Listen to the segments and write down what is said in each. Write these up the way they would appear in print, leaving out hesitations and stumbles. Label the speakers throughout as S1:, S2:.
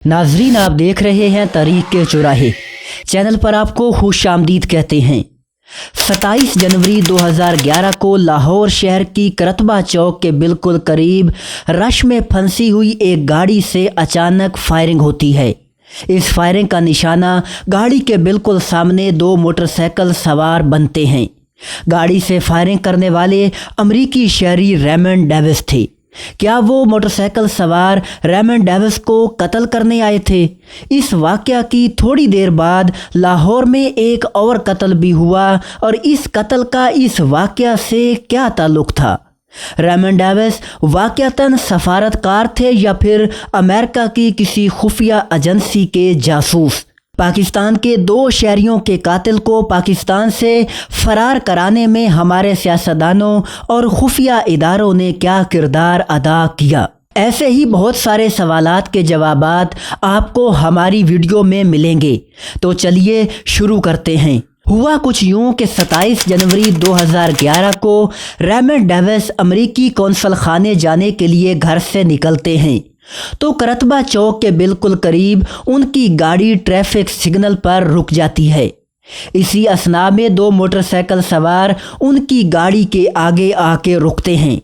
S1: नाजरीन, आप देख रहे हैं तरीक के चौराहे चैनल पर आपको खुश आमदीद कहते हैं। 27 जनवरी 2011 को लाहौर शहर की करतबा चौक के बिल्कुल करीब रश में फंसी हुई एक गाड़ी से अचानक फायरिंग होती है। इस फायरिंग का निशाना गाड़ी के बिल्कुल सामने दो मोटरसाइकिल सवार बनते हैं। गाड़ी से फायरिंग करने वाले अमरीकी शहरी रेमंड डेविस थे। क्या वो मोटरसाइकिल सवार रेमंड डेविस को कत्ल करने आए थे? इस वाक़या की थोड़ी देर बाद लाहौर में एक और कत्ल भी हुआ और इस कत्ल का इस वाक़या से क्या ताल्लुक़ था? रेमंड डेविस वाक़यातन सफारतकार थे या फिर अमेरिका की किसी खुफिया एजेंसी के जासूस? पाकिस्तान के दो शहरियों के कातिल को पाकिस्तान से फरार कराने में हमारे सियासतदानों और खुफिया इदारों ने क्या किरदार अदा किया? ऐसे ही बहुत सारे सवालात के जवाबात आपको हमारी वीडियो में मिलेंगे। तो चलिए शुरू करते हैं। हुआ कुछ यूं कि 27 जनवरी 2011 को रेमंड डेविस अमरीकी कौंसल खाने जाने के लिए घर से निकलते हैं तो करतबा चौक के बिल्कुल करीब उनकी गाड़ी ट्रैफिक सिग्नल पर रुक जाती है। इसी असना में दो मोटरसाइकिल सवार उनकी गाड़ी के आगे आके रुकते हैं।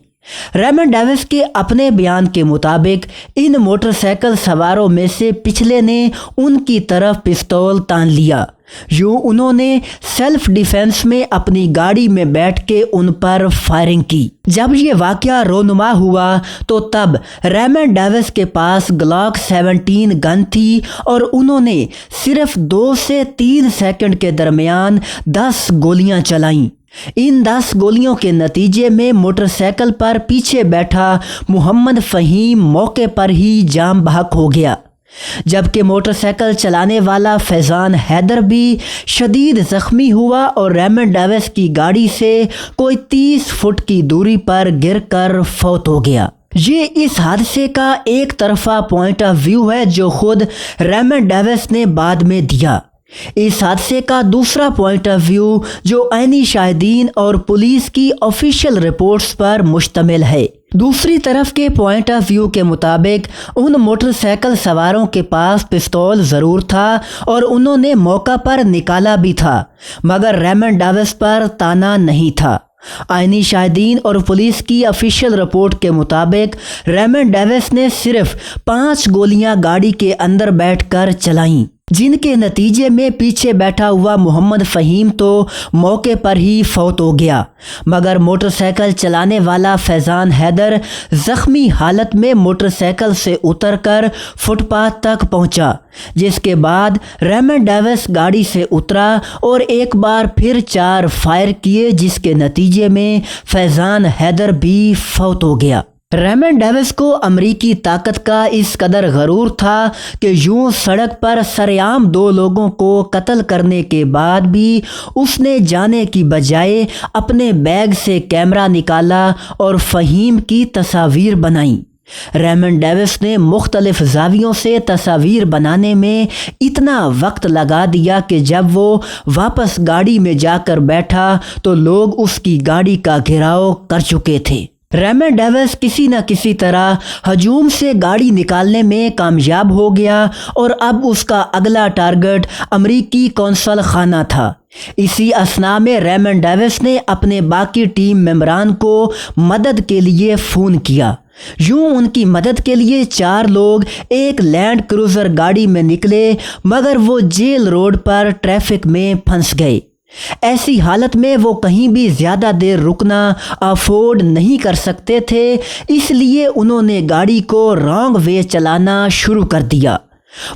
S1: रेमंड डेविस के अपने बयान के मुताबिक इन मोटरसाइकिल सवारों में से पिछले ने उनकी तरफ पिस्तौल तान लिया। यूं उन्होंने सेल्फ डिफेंस में अपनी गाड़ी में बैठ के उन पर फायरिंग की। जब ये वाक़या रोनुमा हुआ तो तब रेमंड डेविस के पास ग्लॉक 17 गन थी और उन्होंने सिर्फ 2 से 3 सेकंड के दरमियान 10 गोलियां चलाईं। इन 10 गोलियों के नतीजे में मोटरसाइकिल पर पीछे बैठा मोहम्मद फ़हीम मौके पर ही जाम बहक हो गया, जबकि मोटरसाइकिल चलाने वाला फैज़ान हैदर भी शदीद ज़ख्मी हुआ और रेमंड डेविस की गाड़ी से कोई 30 फुट की दूरी पर गिरकर फौत हो गया। ये इस हादसे का एक तरफा पॉइंट ऑफ व्यू है जो खुद रेमंड डेविस ने बाद में दिया। इस हादसे का दूसरा पॉइंट ऑफ व्यू जो ऐनी शाहिदीन और पुलिस की ऑफिशियल रिपोर्ट्स पर मुश्तमिल है। दूसरी तरफ के पॉइंट ऑफ व्यू के मुताबिक उन मोटरसाइकिल सवारों के पास पिस्तौल ज़रूर था और उन्होंने मौका पर निकाला भी था, मगर रेमंड डेविस पर ताना नहीं था। आईनी शाहिदीन और पुलिस की ऑफिशियल रिपोर्ट के मुताबिक रेमंड डेविस ने सिर्फ 5 गोलियां गाड़ी के अंदर बैठकर चलाईं, जिनके नतीजे में पीछे बैठा हुआ मोहम्मद फ़हीम तो मौके पर ही फौत हो गया, मगर मोटरसाइकिल चलाने वाला फैज़ान हैदर ज़ख्मी हालत में मोटरसाइकिल से उतरकर फुटपाथ तक पहुंचा, जिसके बाद रेमंड डेविस गाड़ी से उतरा और एक बार फिर 4 फायर किए, जिसके नतीजे में फैज़ान हैदर भी फौत हो गया। रेमंड डेविस को अमरीकी ताकत का इस कदर गरूर था कि यूं सड़क पर सरेआम 2 लोगों को कत्ल करने के बाद भी उसने जाने की बजाय अपने बैग से कैमरा निकाला और फ़हीम की तस्वीर बनाई। रेमंड डेविस ने मुख्तलिफ ज़ावियों से तस्वीर बनाने में इतना वक्त लगा दिया कि जब वो वापस गाड़ी में जाकर बैठा तो लोग उसकी गाड़ी का घेराव कर चुके थे। रेमंड डेविस किसी न किसी तरह हजूम से गाड़ी निकालने में कामयाब हो गया और अब उसका अगला टारगेट अमरीकी कौंसल खाना था। इसी असना में रेमंड डेविस ने अपने बाकी टीम मेंबरान को मदद के लिए फ़ोन किया। यूं उनकी मदद के लिए 4 लोग एक लैंड क्रूज़र गाड़ी में निकले, मगर वो जेल रोड पर ट्रैफिक में फंस गए। ऐसी हालत में वो कहीं भी ज़्यादा देर रुकना अफोर्ड नहीं कर सकते थे, इसलिए उन्होंने गाड़ी को रॉन्ग वे चलाना शुरू कर दिया।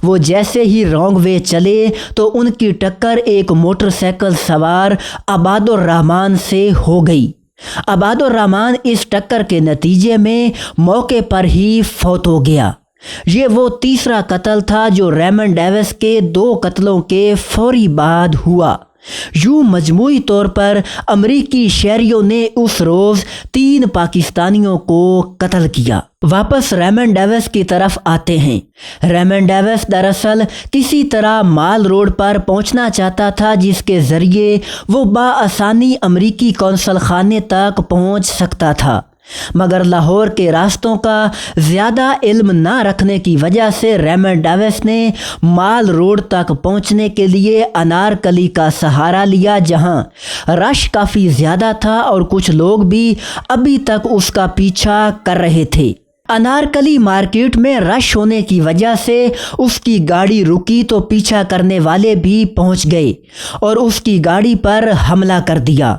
S1: वो जैसे ही रॉन्ग वे चले तो उनकी टक्कर एक मोटरसाइकिल सवार अबादुर रहमान से हो गई। अबादुर रहमान इस टक्कर के नतीजे में मौके पर ही फौत हो गया। ये वो तीसरा कत्ल था जो रेमंड डेविस के 2 कत्लों के फौरी बाद हुआ। यूं मजमूई तौर पर अमरीकी शहरियों ने उस रोज़ 3 पाकिस्तानियों को कत्ल किया। वापस रेमंड डेविस की तरफ आते हैं। रेमंड डेविस दरअसल किसी तरह माल रोड पर पहुंचना चाहता था, जिसके ज़रिए वो बाआसानी अमरीकी कौंसल खाने तक पहुंच सकता था। مگر لاہور کے راستوں کا زیادہ علم نہ رکھنے کی وجہ سے ریمنڈ ڈیوس نے مال روڈ تک پہنچنے کے لیے انارکلی کا سہارا لیا، جہاں رش کافی زیادہ تھا اور کچھ لوگ بھی ابھی تک اس کا پیچھا کر رہے تھے۔ انارکلی مارکیٹ میں رش ہونے کی وجہ سے اس کی گاڑی رکی تو پیچھا کرنے والے بھی پہنچ گئے اور اس کی گاڑی پر حملہ کر دیا۔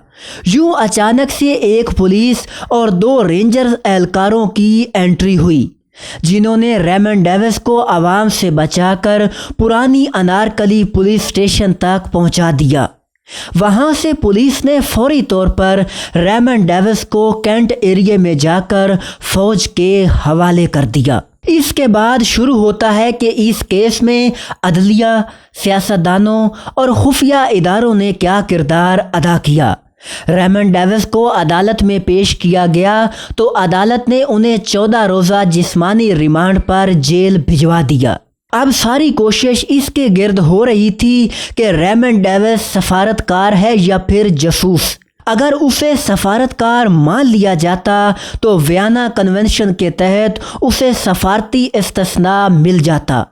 S1: یوں اچانک سے ایک پولیس اور 2 رینجر اہلکاروں کی انٹری ہوئی، جنہوں نے ریمنڈ ڈیوس کو عوام سے بچا کر پرانی انارکلی پولیس اسٹیشن تک پہنچا دیا۔ وہاں سے پولیس نے فوری طور پر ریمنڈ ڈیوس کو کینٹ ایریے میں جا کر فوج کے حوالے کر دیا۔ اس کے بعد شروع ہوتا ہے کہ اس کیس میں عدلیہ، سیاستدانوں اور خفیہ اداروں نے کیا کردار ادا کیا۔ ریمنڈ ڈیوس کو عدالت میں پیش کیا گیا تو عدالت نے انہیں 14 روزہ جسمانی ریمانڈ پر جیل بھجوا دیا۔ اب ساری کوشش اس کے گرد ہو رہی تھی کہ ریمنڈ ڈیوس سفارتکار ہے یا پھر جاسوس۔ اگر اسے سفارتکار مان لیا جاتا تو ویانا کنونشن کے تحت اسے سفارتی استثناء مل جاتا۔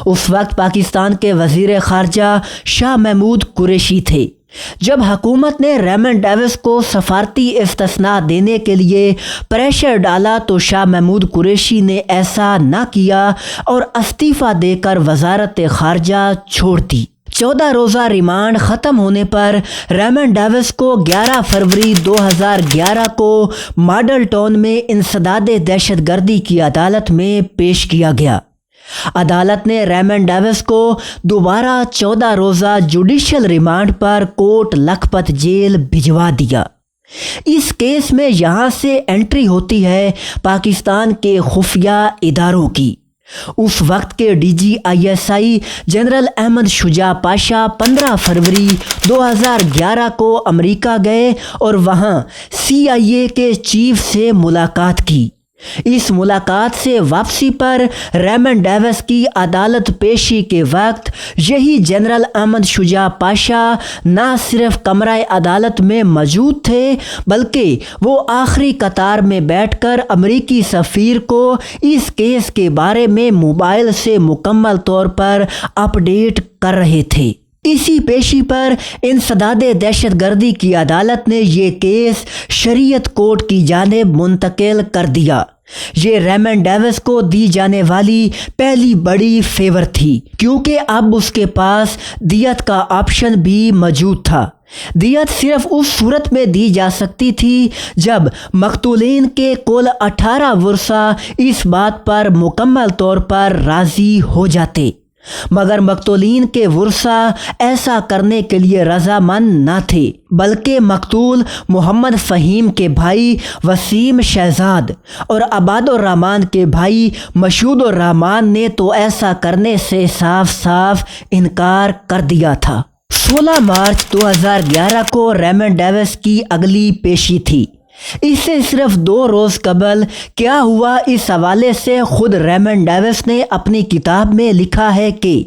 S1: اس وقت پاکستان کے وزیر خارجہ شاہ محمود قریشی تھے۔ جب حکومت نے ریمنڈ ڈیوس کو سفارتی استثناء دینے کے لیے پریشر ڈالا تو شاہ محمود قریشی نے ایسا نہ کیا اور استعفیٰ دے کر وزارت خارجہ چھوڑ دی۔ 14 روزہ ریمانڈ ختم ہونے پر ریمنڈ ڈیوس کو 11 فروری 2011 کو ماڈل ٹاؤن میں انسداد دہشت گردی کی عدالت میں پیش کیا گیا۔ عدالت نے ریمنڈ ڈیوس کو دوبارہ 14 روزہ جوڈیشل ریمانڈ پر کوٹ لکھپت جیل بھجوا دیا۔ اس کیس میں یہاں سے انٹری ہوتی ہے پاکستان کے خفیہ اداروں کی۔ اس وقت کے ڈی جی ISI جنرل احمد شجاع پاشا 15 فروری 2011 کو امریکہ گئے اور وہاں CIA کے چیف سے ملاقات کی۔ اس ملاقات سے واپسی پر ریمنڈ ڈیوس کی عدالت پیشی کے وقت یہی جنرل احمد شجاع پاشا نہ صرف کمرہ عدالت میں موجود تھے بلکہ وہ آخری قطار میں بیٹھ کر امریکی سفیر کو اس کیس کے بارے میں موبائل سے مکمل طور پر اپ ڈیٹ کر رہے تھے۔ اسی پیشی پر انسداد دہشت گردی کی عدالت نے یہ کیس شریعت کورٹ کی جانب منتقل کر دیا۔ یہ ریمنڈ ڈیوس کو دی جانے والی پہلی بڑی فیور تھی، کیونکہ اب اس کے پاس دیت کا آپشن بھی موجود تھا۔ دیت صرف اس صورت میں دی جا سکتی تھی جب مقتولین کے کل 18 ورثہ اس بات پر مکمل طور پر راضی ہو جاتے، مگر مقتولین کے ورثہ ایسا کرنے کے لیے رضامند نہ تھے، بلکہ مقتول محمد فہیم کے بھائی وسیم شہزاد اور عباد الرحمن کے بھائی مشہود الرحمن نے تو ایسا کرنے سے صاف صاف انکار کر دیا تھا۔ 16 مارچ 2011 کو ریمنڈ ڈیوس کی اگلی پیشی تھی۔ اس سے صرف 2 روز قبل کیا ہوا، اس حوالے سے خود ریمنڈ ڈیوس نے اپنی کتاب میں لکھا ہے کہ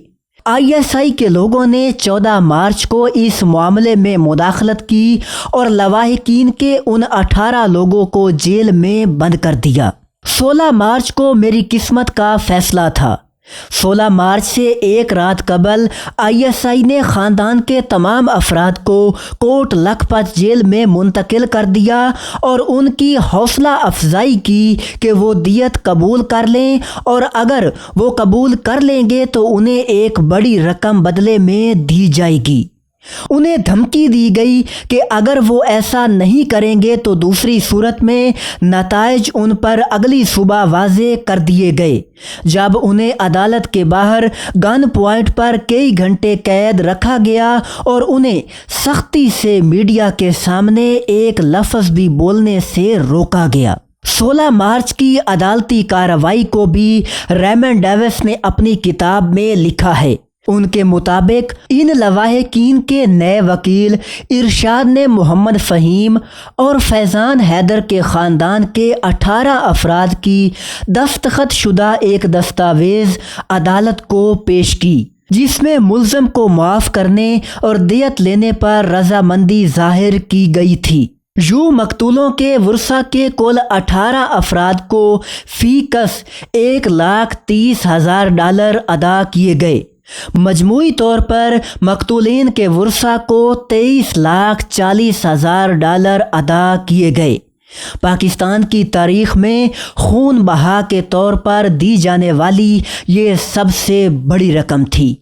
S1: ISI کے لوگوں نے 14 مارچ کو اس معاملے میں مداخلت کی اور لواحقین کے ان 18 لوگوں کو جیل میں بند کر دیا۔ 16 مارچ کو میری قسمت کا فیصلہ تھا۔ 16 مارچ سے ایک رات قبل ISI نے خاندان کے تمام افراد کو کوٹ لکھپت جیل میں منتقل کر دیا اور ان کی حوصلہ افزائی کی کہ وہ دیت قبول کر لیں، اور اگر وہ قبول کر لیں گے تو انہیں ایک بڑی رقم بدلے میں دی جائے گی۔ انہیں دھمکی دی گئی کہ اگر وہ ایسا نہیں کریں گے تو دوسری صورت میں نتائج ان پر اگلی صبح واضح کر دیے گئے۔ جب انہیں عدالت کے باہر گن پوائنٹ پر کئی گھنٹے قید رکھا گیا اور انہیں سختی سے میڈیا کے سامنے ایک لفظ بھی بولنے سے روکا گیا۔ 16 مارچ کی عدالتی کارروائی کو بھی ریمنڈ ڈیوس نے اپنی کتاب میں لکھا ہے۔ ان کے مطابق ان لواحقین کے نئے وکیل ارشاد نے محمد فہیم اور فیضان حیدر کے خاندان کے 18 افراد کی دستخط شدہ ایک دستاویز عدالت کو پیش کی، جس میں ملزم کو معاف کرنے اور دیت لینے پر رضامندی ظاہر کی گئی تھی۔ यूं मकतूलों के वर्सा के कुल 18 अफराद को फी कस $1,30,000 अदा किए गए। मजमूई तौर पर मकतूलीन के वर्सा को $23,40,000 अदा किए गए। पाकिस्तान की तारीख में खून बहा के तौर पर दी जाने वाली ये सबसे बड़ी रकम थी।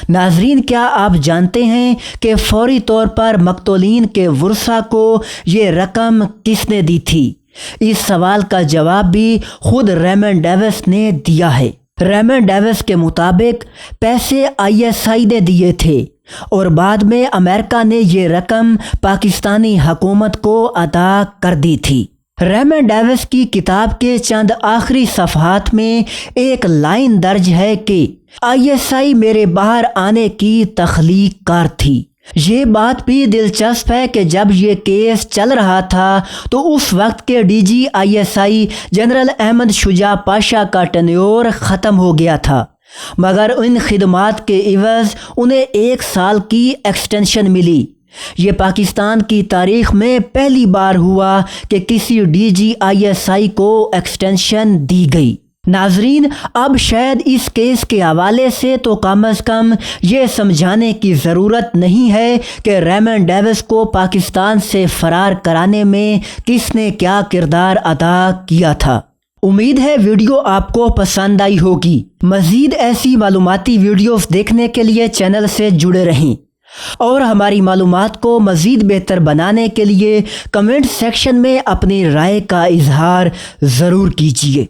S1: नाजरीन, क्या आप जानते हैं कि फौरी तौर पर मकतूलीन के वर्सा को ये रकम किसने दी थी? इस सवाल का जवाब भी खुद रेमंड डेविस ने दिया है। रेमंड डेविस के मुताबिक पैसे ISI ने दिए थे और बाद में अमेरिका ने ये रकम पाकिस्तानी हुकूमत को अदा कर दी थी। रेमंड डेविस की किताब के चंद आखिरी सफ़हात में एक लाइन दर्ज है कि ISI मेरे बाहर आने की तख्लीक कार थी। ये बात भी दिलचस्प है कि जब ये केस चल रहा था तो उस वक्त के DG ISI general Ahmad Shuja Pasha का टेन्योर ख़त्म हो गया था, मगर इन खिदमात के इवज़ उन्हें 1 साल की एक्सटेंशन मिली। ये पाकिस्तान की तारीख में पहली बार हुआ कि किसी DG ISI को एक्सटेंशन दी गई। नाजरीन, अब शायद इस केस के हवाले से तो कम अज़ कम ये समझाने की ज़रूरत नहीं है कि रेमंड डेविस को पाकिस्तान से फ़रार कराने में किसने क्या किरदार अदा किया था। उम्मीद है वीडियो आपको पसंद आई होगी। मज़ीद ऐसी मालूमाती वीडियोस देखने के लिए चैनल से जुड़े रहें और हमारी मालूमात को मज़ीद बेहतर बनाने के लिए कमेंट सेक्शन में अपनी राय का इजहार ज़रूर कीजिए।